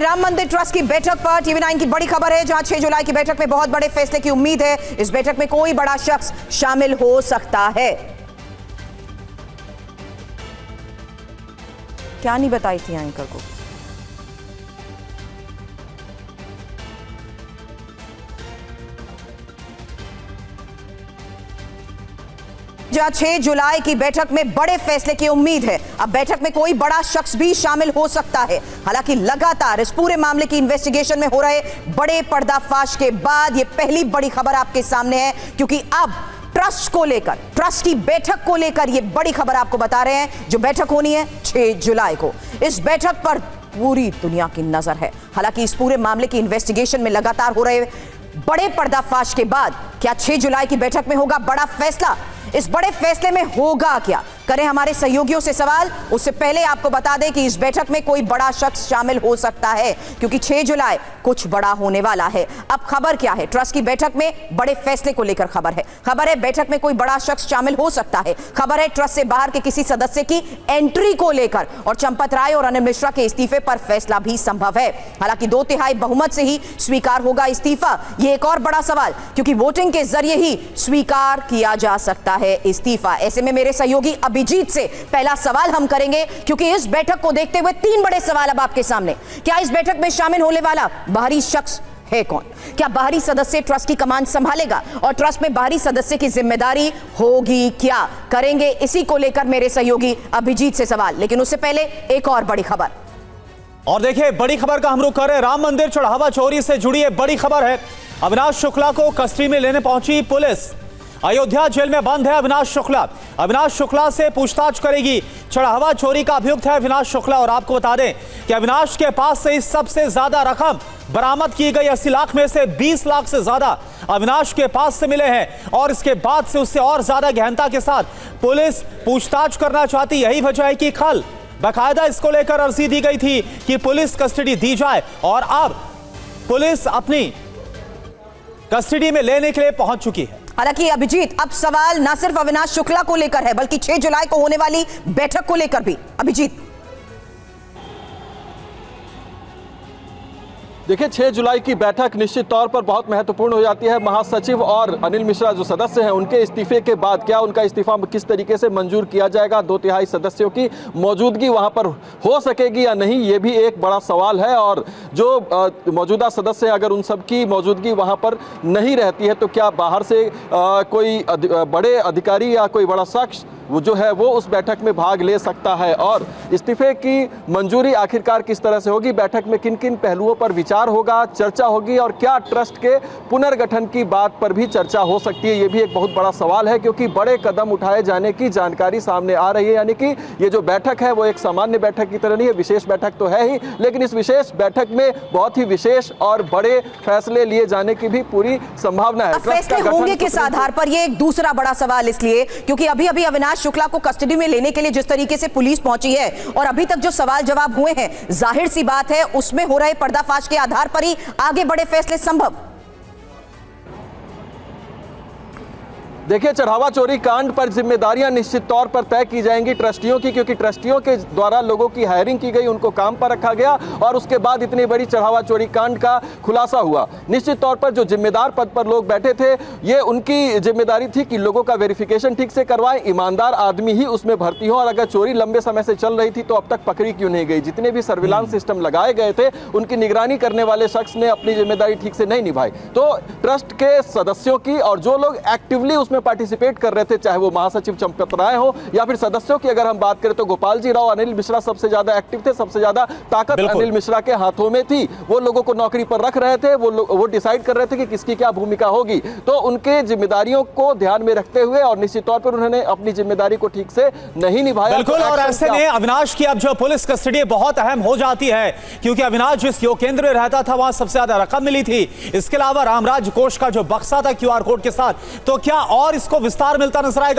राम मंदिर ट्रस्ट की बैठक पर टीवी9 की बड़ी खबर है, जहां 6 जुलाई की बैठक में बहुत बड़े फैसले की उम्मीद है। इस बैठक में कोई बड़ा शख्स शामिल हो सकता है। क्या नहीं बताई थी एंकर को? जहां 6 जुलाई की बैठक में बड़े फैसले की उम्मीद है। अब बैठक में कोई बड़ा शख्स भी शामिल हो सकता है। हालांकि लगातार इस पूरे मामले की इन्वेस्टिगेशन में हो रहे बड़े पर्दाफाश के बाद यह पहली बड़ी खबर आपके सामने है, क्योंकि अब ट्रस्ट को लेकर, ट्रस्ट की बैठक को लेकर यह बड़ी खबर आपको बता रहे हैं, जो बैठक होनी है 6 जुलाई को। इस बैठक पर पूरी दुनिया की नजर है। हालांकि इस पूरे मामले की इन्वेस्टिगेशन में लगातार हो रहे बड़े पर्दाफाश के बाद क्या 6 जुलाई की बैठक में होगा बड़ा फैसला? इस बड़े फैसले में होगा क्या? करें हमारे सहयोगियों से सवाल। उससे पहले आपको बता दें कि इस बैठक में कोई बड़ा शख्स शामिल हो सकता है, क्योंकि 6 जुलाई कुछ बड़ा होने वाला है। अब खबर क्या है? ट्रस्ट की बैठक में बड़े फैसले को लेकर खबर है बैठक में कोई बड़ा शख्स शामिल हो सकता है। खबर है ट्रस्ट से बाहर के किसी सदस्य की एंट्री को लेकर, और चंपत राय और अनिल मिश्रा के इस्तीफे पर फैसला भी संभव है। हालांकि 2/3 बहुमत से ही स्वीकार होगा इस्तीफा, यह एक और बड़ा सवाल, क्योंकि वोटिंग के जरिए ही स्वीकार किया जा सकता है इस्तीफा। ऐसे में मेरे सहयोगी अभिजीत से पहला सवाल हम करेंगे, क्योंकि इस बैठक को देखते हुए 3 बड़े सवाल अब आपके सामने। क्या इस बैठक में शामिल होने वाला बाहरी शख्स है कौन? क्या बाहरी सदस्य ट्रस्ट की कमान संभालेगा, और ट्रस्ट में बाहरी सदस्य की जिम्मेदारी होगी क्या? करेंगे इसी को लेकर मेरे सहयोगी अभिजीत से सवाल, लेकिन उससे पहले एक और बड़ी खबर। और देखिए, बड़ी खबर का हम रुख कर रहे हैं। राम मंदिर चढ़ावा चोरी से जुड़ी एक बड़ी खबर है। अविनाश शुक्ला को कस्टडी में लेने पहुंची पुलिस। अयोध्या जेल में बंद है अविनाश शुक्ला। अविनाश शुक्ला से पूछताछ करेगी। चढ़ावा चोरी का अभियुक्त है अविनाश शुक्ला, और आपको बता दें कि अविनाश के पास से सबसे ज्यादा रकम बरामद की गई। 80 लाख में से 20 लाख से ज्यादा अविनाश के पास से मिले हैं, और इसके बाद से उससे और ज्यादा गहनता के साथ पुलिस पूछताछ करना चाहती। यही वजह है कि कल बाकायदा इसको लेकर अर्जी दी गई थी कि पुलिस कस्टडी दी जाए, और अब पुलिस अपनी कस्टडी में लेने के लिए पहुंच चुकी है। हालांकि अभिजीत, अब सवाल ना सिर्फ अविनाश शुक्ला को लेकर है, बल्कि 6 जुलाई को होने वाली बैठक को लेकर भी। अभिजीत, देखिए, 6 जुलाई की बैठक निश्चित तौर पर बहुत महत्वपूर्ण हो जाती है। महासचिव और अनिल मिश्रा जो सदस्य हैं, उनके इस्तीफे के बाद क्या उनका इस्तीफा किस तरीके से मंजूर किया जाएगा, 2/3 सदस्यों की मौजूदगी वहां पर हो सकेगी या नहीं, ये भी एक बड़ा सवाल है। और जो मौजूदा सदस्य हैं, अगर उन सब की मौजूदगी वहां पर नहीं रहती है, तो क्या बाहर से कोई बड़े अधिकारी या कोई बड़ा शख्स वो जो है वो उस बैठक में भाग ले सकता है? और इस्तीफे की मंजूरी आखिरकार किस तरह से होगी? बैठक में किन किन पहलुओं पर विचार होगा, चर्चा होगी, और क्या ट्रस्ट के पुनर्गठन की बात पर भी चर्चा हो सकती है? ये भी एक बहुत बड़ा सवाल है, क्योंकि बड़े कदम उठाए जाने की जानकारी सामने आ रही है। यानी कि ये जो बैठक है वो एक सामान्य बैठक की तरह नहीं है, विशेष बैठक तो है ही, लेकिन इस विशेष बैठक में बहुत ही विशेष और बड़े फैसले लिए जाने की भी पूरी संभावना है। फैसले होंगे किस आधार पर? ये एक दूसरा बड़ा सवाल इसलिए क्योंकि अभी अविनाश शुक्ला को कस्टडी में लेने के लिए जिस तरीके से पुलिस पहुंची है, और अभी तक जो सवाल जवाब हुए हैं, जाहिर सी बात है उसमें हो रहे पर्दाफाश के आधार पर ही आगे बड़े फैसले संभव। देखिए, चढ़ावा चोरी कांड पर जिम्मेदारियां निश्चित तौर पर तय की जाएंगी ट्रस्टियों की, क्योंकि ट्रस्टियों के द्वारा लोगों की हायरिंग की गई, उनको काम पर रखा गया, और उसके बाद इतनी बड़ी चढ़ावा चोरी कांड का खुलासा हुआ। निश्चित तौर पर जो जिम्मेदार पद पर लोग बैठे थे, ये उनकी जिम्मेदारी थी कि लोगों का वेरिफिकेशन ठीक से करवाएं, ईमानदार आदमी ही उसमें भर्ती हो, और अगर चोरी लंबे समय से चल रही थी तो अब तक पकड़ी क्यों नहीं गई? जितने भी सर्विलांस सिस्टम लगाए गए थे, उनकी निगरानी करने वाले शख्स ने अपनी जिम्मेदारी ठीक से नहीं निभाई। तो ट्रस्ट के सदस्यों की, और जो लोग एक्टिवली उसमें पार्टिसिपेट कर रहे थे, चाहे वो महासचिव चंपत राय हो या फिर सदस्यों की अगर हम बात करें तो गोपाल जी राव, अनिल मिश्रा सबसे ज्यादा एक्टिव थे, सबसे ज्यादा ताकत अनिल मिश्रा के हाथों में थी। वो लोगों को नौकरी पर रख रहे थे, वो डिसाइड कर रहे थे कि किसकी क्या भूमिका होगी। तो उनके जिम्मेदारियों को ध्यान में रखते हुए, और निश्चित तौर पर उन्होंने अपनी जिम्मेदारी को ठीक से नहीं निभाया। बिल्कुल, और ऐसे में अविनाश की अब जो पुलिस कस्टडी बहुत अहम हो जाती है, क्योंकि अविनाश जिस योग केंद्र में रहता था वहां सबसे ज्यादा रकम मिली थी। इसके अलावा रामराज कोष का जो बक्सा था QR कोड के साथ, तो क्या और इसको विस्तार मिलता नजर आएगा?